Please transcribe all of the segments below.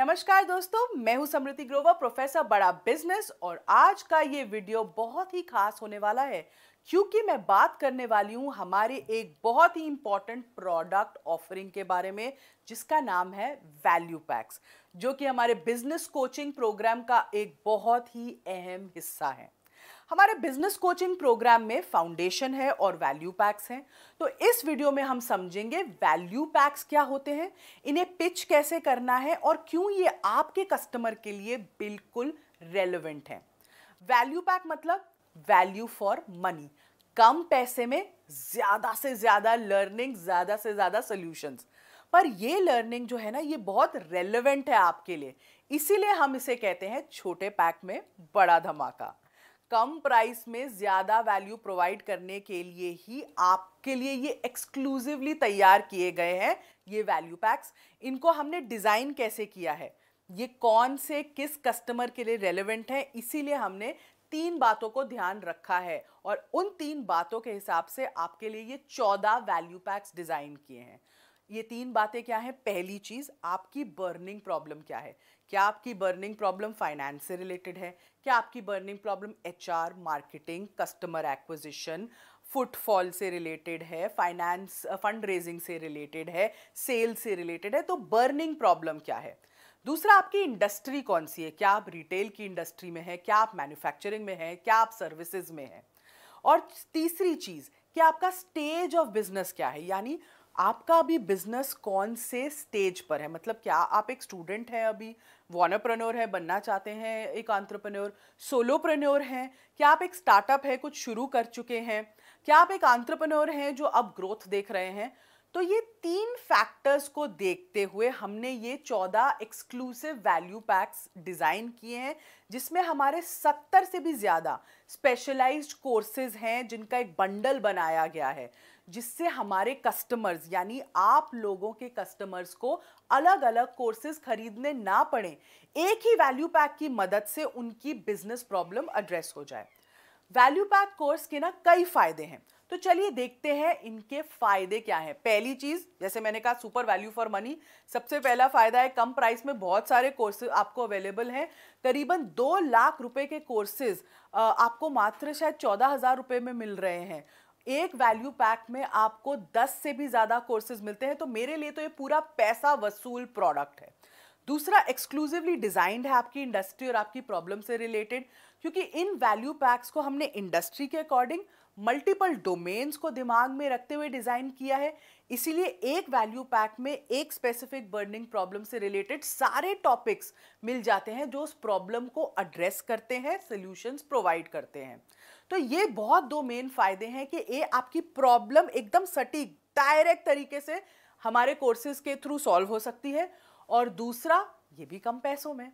नमस्कार दोस्तों, मैं हूं समृति ग्रोवर, प्रोफेसर बड़ा बिजनेस। और आज का ये वीडियो बहुत ही खास होने वाला है क्योंकि मैं बात करने वाली हूं हमारे एक बहुत ही इंपॉर्टेंट प्रोडक्ट ऑफरिंग के बारे में, जिसका नाम है वैल्यू पैक्स, जो कि हमारे बिजनेस कोचिंग प्रोग्राम का एक बहुत ही अहम हिस्सा है। हमारे बिजनेस कोचिंग प्रोग्राम में फाउंडेशन है और वैल्यू पैक्स हैं। तो इस वीडियो में हम समझेंगे वैल्यू पैक्स क्या होते हैं, इन्हें पिच कैसे करना है और क्यों ये आपके कस्टमर के लिए बिल्कुल रेलेवेंट है। वैल्यू पैक मतलब वैल्यू फॉर मनी, कम पैसे में ज्यादा से ज्यादा लर्निंग, ज्यादा से ज्यादा सॉल्यूशंस। पर ये लर्निंग जो है ना, ये बहुत रेलेवेंट है आपके लिए, इसीलिए हम इसे कहते हैं छोटे पैक में बड़ा धमाका। कम प्राइस में ज्यादा वैल्यू प्रोवाइड करने के लिए ही आपके लिए ये एक्सक्लूसिवली तैयार किए गए हैं ये वैल्यू पैक्स। इनको हमने डिजाइन कैसे किया है, ये कौन से किस कस्टमर के लिए रेलेवेंट है, इसीलिए हमने 3 बातों को ध्यान रखा है और उन 3 बातों के हिसाब से आपके लिए ये 14 वैल्यू पैक्स डिजाइन किए हैं। ये 3 बातें क्या हैं? पहली चीज, आपकी बर्निंग प्रॉब्लम क्या है। क्या आपकी बर्निंग प्रॉब्लम फाइनेंस से रिलेटेड है? क्या आपकी burning problem HR, marketing, customer acquisition, footfall से रिलेटेड है, फाइनेंस फंड रेजिंग से रिलेटेड है, सेल से रिलेटेड है? तो बर्निंग प्रॉब्लम क्या है। दूसरा, आपकी इंडस्ट्री कौन सी है। क्या आप रिटेल की इंडस्ट्री में है, क्या आप मैन्युफैक्चरिंग में है, क्या आप सर्विसेज में है। और तीसरी चीज, कि आपका स्टेज ऑफ बिजनेस क्या है, यानी आपका अभी बिजनेस कौन से स्टेज पर है। मतलब क्या आप एक स्टूडेंट हैं, अभी वॉनरप्रेन्योर है, बनना चाहते हैं एक एंटरप्रेन्योर, सोलोप्रेन्योर हैं, क्या आप एक स्टार्टअप है, कुछ शुरू कर चुके हैं, क्या आप एक एंटरप्रेन्योर हैं जो अब ग्रोथ देख रहे हैं। तो ये 3 फैक्टर्स को देखते हुए हमने ये 14 एक्सक्लूसिव वैल्यू पैक्स डिजाइन किए हैं, जिसमें हमारे 70 से भी ज्यादा स्पेशलाइज्ड कोर्सेज हैं, जिनका एक बंडल बनाया गया है, जिससे हमारे कस्टमर्स यानी आप लोगों के कस्टमर्स को अलग अलग कोर्सेज खरीदने ना पड़े, एक ही वैल्यू पैक की मदद से उनकी बिजनेस प्रॉब्लम एड्रेस हो जाए। वैल्यू पैक कोर्स के ना कई फायदे हैं, तो चलिए देखते हैं इनके फायदे क्या हैं। पहली चीज, जैसे मैंने कहा, सुपर वैल्यू फॉर मनी। सबसे पहला फायदा है कम प्राइस में बहुत सारे कोर्सेज आपको अवेलेबल हैं। करीबन 2 लाख रुपए के कोर्सेज आपको मात्र शायद 14,000 रुपए में मिल रहे हैं। एक वैल्यू पैक में आपको 10 से भी ज्यादा कोर्सेज मिलते हैं, तो मेरे लिए तो ये पूरा पैसा वसूल प्रोडक्ट है। दूसरा, एक्सक्लूसिवली डिजाइंड है आपकी इंडस्ट्री और आपकी प्रॉब्लम से रिलेटेड, क्योंकि इन वैल्यू पैक्स को हमने इंडस्ट्री के अकॉर्डिंग मल्टीपल डोमेन्स को दिमाग में रखते हुए डिजाइन किया है। इसीलिए एक वैल्यू पैक में एक स्पेसिफिक बर्निंग प्रॉब्लम से रिलेटेड सारे टॉपिक्स मिल जाते हैं जो उस प्रॉब्लम को एड्रेस करते हैं, सॉल्यूशंस प्रोवाइड करते हैं। तो ये बहुत 2 मेन फायदे हैं कि ये आपकी प्रॉब्लम एकदम सटीक डायरेक्ट तरीके से हमारे कोर्सेज के थ्रू सॉल्व हो सकती है, और दूसरा, ये भी कम पैसों में।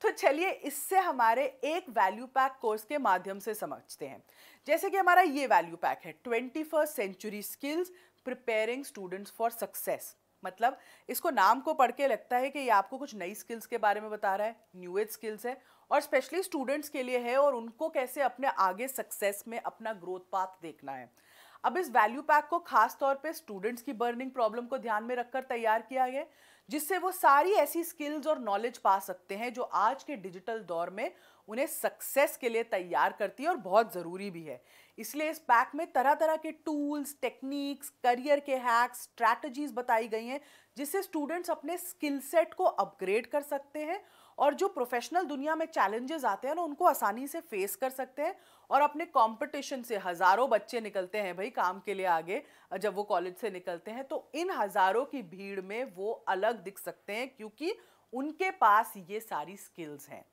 तो चलिए इससे हमारे एक वैल्यू पैक कोर्स के माध्यम से समझते हैं। जैसे कि हमारा ये वैल्यू पैक है 21st century skills preparing students for success. मतलब इसको नाम को पढ़ के लगता है कि ये आपको कुछ नई स्किल्स के बारे में बता रहा है, न्यू एज स्किल्स है और स्पेशली स्टूडेंट्स के लिए है, और उनको कैसे अपने आगे सक्सेस में अपना ग्रोथ पाथ देखना है। अब इस वैल्यू पैक को खास तौर पे स्टूडेंट्स की बर्निंग प्रॉब्लम को ध्यान में रखकर तैयार किया गया, जिससे वो सारी ऐसी स्किल्स और नॉलेज पा सकते हैं जो आज के डिजिटल दौर में उन्हें सक्सेस के लिए तैयार करती है और बहुत ज़रूरी भी है। इसलिए इस पैक में तरह तरह के टूल्स, टेक्निक्स, करियर के हैक्स, स्ट्रैटेजीज बताई गई हैं, जिससे स्टूडेंट्स अपने स्किल सेट को अपग्रेड कर सकते हैं और जो प्रोफेशनल दुनिया में चैलेंजेस आते हैं ना, उनको आसानी से फेस कर सकते हैं। और अपने कंपटीशन से हजारों बच्चे निकलते हैं भाई काम के लिए आगे, जब वो कॉलेज से निकलते हैं तो इन हजारों की भीड़ में वो अलग दिख सकते हैं, क्योंकि उनके पास ये सारी स्किल्स हैं।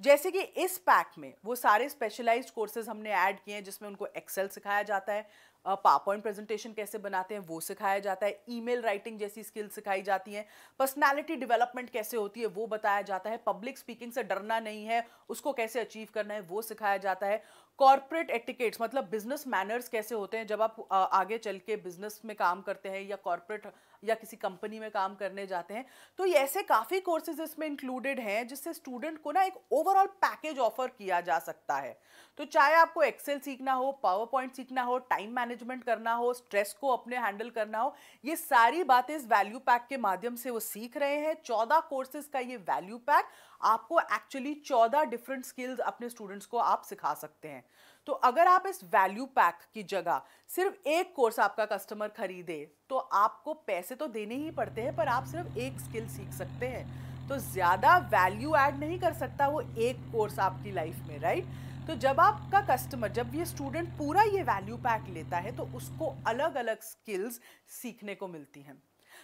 जैसे कि इस पैक में वो सारे स्पेशलाइज्ड कोर्सेज हमने ऐड किए हैं, जिसमें उनको एक्सेल सिखाया जाता है, पावरपॉइंट प्रेजेंटेशन कैसे बनाते हैं वो सिखाया जाता है, ईमेल राइटिंग जैसी स्किल सिखाई जाती हैं, पर्सनालिटी डेवलपमेंट कैसे होती है वो बताया जाता है, पब्लिक स्पीकिंग से डरना नहीं है, उसको कैसे अचीव करना है वो सिखाया जाता है, कॉर्पोरेट एटिकेट्स मतलब बिजनेस मैनर्स कैसे होते हैं जब आप आगे चल के बिजनेस में काम करते हैं या कॉर्पोरेट या किसी कंपनी में काम करने जाते हैं। तो ये ऐसे काफ़ी कोर्सेज इसमें इंक्लूडेड हैं, जिससे स्टूडेंट को ना एक ओवरऑल पैकेज ऑफर किया जा सकता है। तो चाहे आपको एक्सेल सीखना हो, पावर पॉइंट सीखना हो, टाइम मैनेजमेंट करना हो, स्ट्रेस को अपने हैंडल करना हो, ये सारी बातें इस वैल्यू पैक के माध्यम से वो सीख रहे हैं। 14 कोर्सेज का ये वैल्यू पैक आपको एक्चुअली 14 डिफरेंट स्किल्स अपने स्टूडेंट्स को आप सिखा सकते हैं। तो अगर आप इस वैल्यू पैक की जगह सिर्फ एक कोर्स आपका कस्टमर खरीदे तो आपको पैसे तो देने ही पड़ते हैं, पर आप सिर्फ एक स्किल सीख सकते हैं। तो ज्यादा वैल्यू ऐड नहीं कर सकता वो एक कोर्स आपकी लाइफ में, राइट? तो जब आपका कस्टमर, जब ये स्टूडेंट पूरा ये वैल्यू पैक लेता है तो उसको अलग अलग स्किल्स सीखने को मिलती हैं।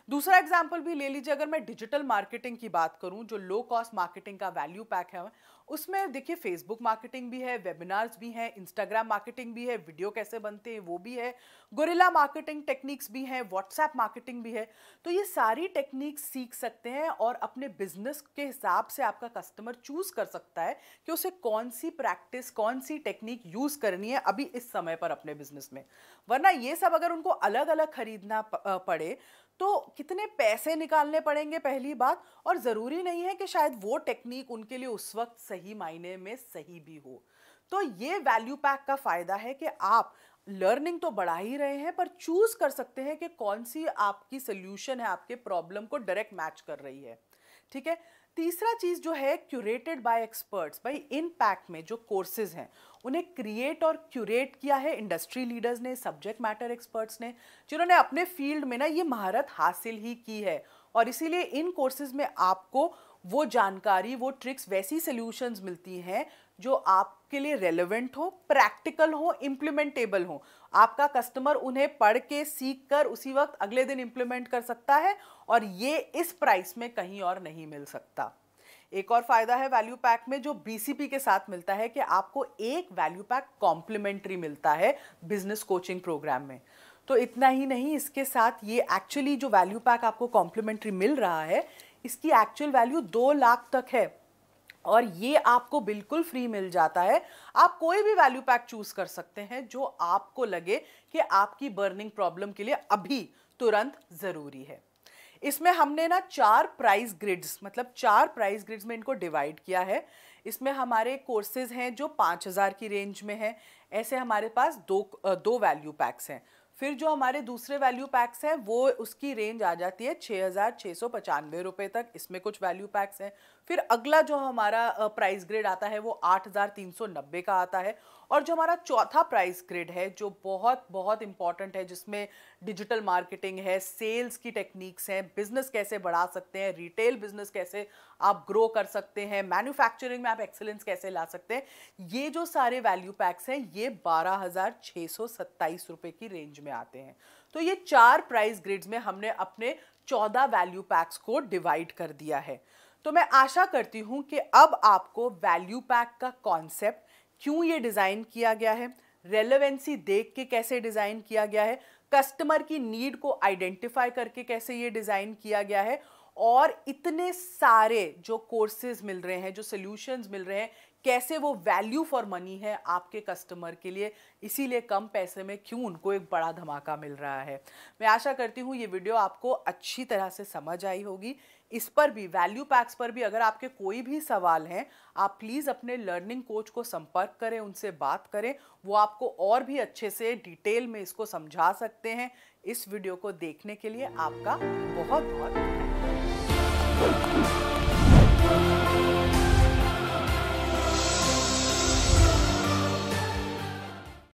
दूसरा एग्जाम्पल भी ले लीजिए, अगर मैं डिजिटल मार्केटिंग की बात करूं, जो लो कॉस्ट मार्केटिंग का वैल्यू पैक है, उसमें देखिए फेसबुक मार्केटिंग भी है, वेबिनार्स भी हैं, इंस्टाग्राम मार्केटिंग भी है, वीडियो कैसे बनते हैं वो भी है, गुरिल्ला मार्केटिंग टेक्निक्स भी हैं, व्हाट्सएप मार्केटिंग भी है। तो ये सारी टेक्निक्स सीख सकते हैं और अपने बिजनेस के हिसाब से आपका कस्टमर चूज कर सकता है कि उसे कौन सी प्रैक्टिस, कौन सी टेक्निक यूज करनी है अभी इस समय पर अपने बिजनेस में। वरना ये सब अगर उनको अलग अलग खरीदना पड़े तो कितने पैसे निकालने पड़ेंगे पहली बात, और जरूरी नहीं है कि शायद वो टेक्निक उनके लिए उस वक्त सही मायने में सही भी हो। तो ये वैल्यू पैक का फायदा है कि आप लर्निंग तो बढ़ा ही रहे हैं, पर चूज कर सकते हैं कि कौन सी आपकी सोल्यूशन है आपके प्रॉब्लम को डायरेक्ट मैच कर रही है। ठीक है। तीसरा चीज जो है, क्यूरेटेड बाय एक्सपर्ट्स। भाई इन पैक में जो कोर्सेज हैं उन्हें क्रिएट और क्यूरेट किया है इंडस्ट्री लीडर्स ने, सब्जेक्ट मैटर एक्सपर्ट्स ने, जिन्होंने अपने फील्ड में ना ये महारत हासिल ही की है। और इसीलिए इन कोर्सेज में आपको वो जानकारी, वो ट्रिक्स, वैसी सॉल्यूशंस मिलती हैं जो आपके लिए रेलेवेंट हो, प्रैक्टिकल हो, इम्प्लीमेंटेबल हो। आपका कस्टमर उन्हें पढ़ के सीख कर उसी वक्त अगले दिन इम्प्लीमेंट कर सकता है, और ये इस प्राइस में कहीं और नहीं मिल सकता। एक और फायदा है वैल्यू पैक में जो बीसीपी के साथ मिलता है कि आपको एक वैल्यू पैक कॉम्प्लीमेंट्री मिलता है बिजनेस कोचिंग प्रोग्राम में। तो इतना ही नहीं, इसके साथ ये एक्चुअली जो वैल्यू पैक आपको कॉम्प्लीमेंट्री मिल रहा है, इसकी एक्चुअल वैल्यू 2 लाख तक है, और ये आपको बिल्कुल फ्री मिल जाता है। आप कोई भी वैल्यू पैक चूज कर सकते हैं जो आपको लगे कि आपकी बर्निंग प्रॉब्लम के लिए अभी तुरंत जरूरी है। इसमें हमने ना 4 प्राइस ग्रिड्स, मतलब 4 प्राइस ग्रिड्स में इनको डिवाइड किया है। इसमें हमारे कोर्सेज हैं जो 5000 की रेंज में है, ऐसे हमारे पास दो वैल्यू पैक्स हैं। फिर जो हमारे दूसरे वैल्यू पैक्स हैं वो उसकी रेंज आ जाती है 6695 रुपये तक, इसमें कुछ वैल्यू पैक्स हैं। फिर अगला जो हमारा प्राइस ग्रेड आता है वो 8390 का आता है। और जो हमारा चौथा प्राइस ग्रेड है जो बहुत बहुत इंपॉर्टेंट है, जिसमें डिजिटल मार्केटिंग है, सेल्स की टेक्निक्स हैं, बिजनेस कैसे बढ़ा सकते हैं, रिटेल बिजनेस कैसे आप ग्रो कर सकते हैं, मैन्युफैक्चरिंग में आप एक्सीलेंस कैसे ला सकते हैं, ये जो सारे वैल्यू पैक्स हैं ये 12,627 रुपये की रेंज में आते हैं। तो ये 4 प्राइस ग्रेड्स में हमने अपने 14 वैल्यू पैक्स को डिवाइड कर दिया है। तो मैं आशा करती हूं कि अब आपको वैल्यू पैक का कॉन्सेप्ट, क्यों ये डिजाइन किया गया है, रेलेवेंसी देख के कैसे डिजाइन किया गया है, कस्टमर की नीड को आइडेंटिफाई करके कैसे ये डिजाइन किया गया है, और इतने सारे जो कोर्सेज मिल रहे हैं, जो सॉल्यूशंस मिल रहे हैं, कैसे वो वैल्यू फॉर मनी है आपके कस्टमर के लिए, इसीलिए कम पैसे में क्यों उनको एक बड़ा धमाका मिल रहा है। मैं आशा करती हूँ ये वीडियो आपको अच्छी तरह से समझ आई होगी। इस पर भी, वैल्यू पैक्स पर भी अगर आपके कोई भी सवाल हैं, आप प्लीज़ अपने लर्निंग कोच को संपर्क करें, उनसे बात करें, वो आपको और भी अच्छे से डिटेल में इसको समझा सकते हैं। इस वीडियो को देखने के लिए आपका बहुत बहुत धन्यवाद।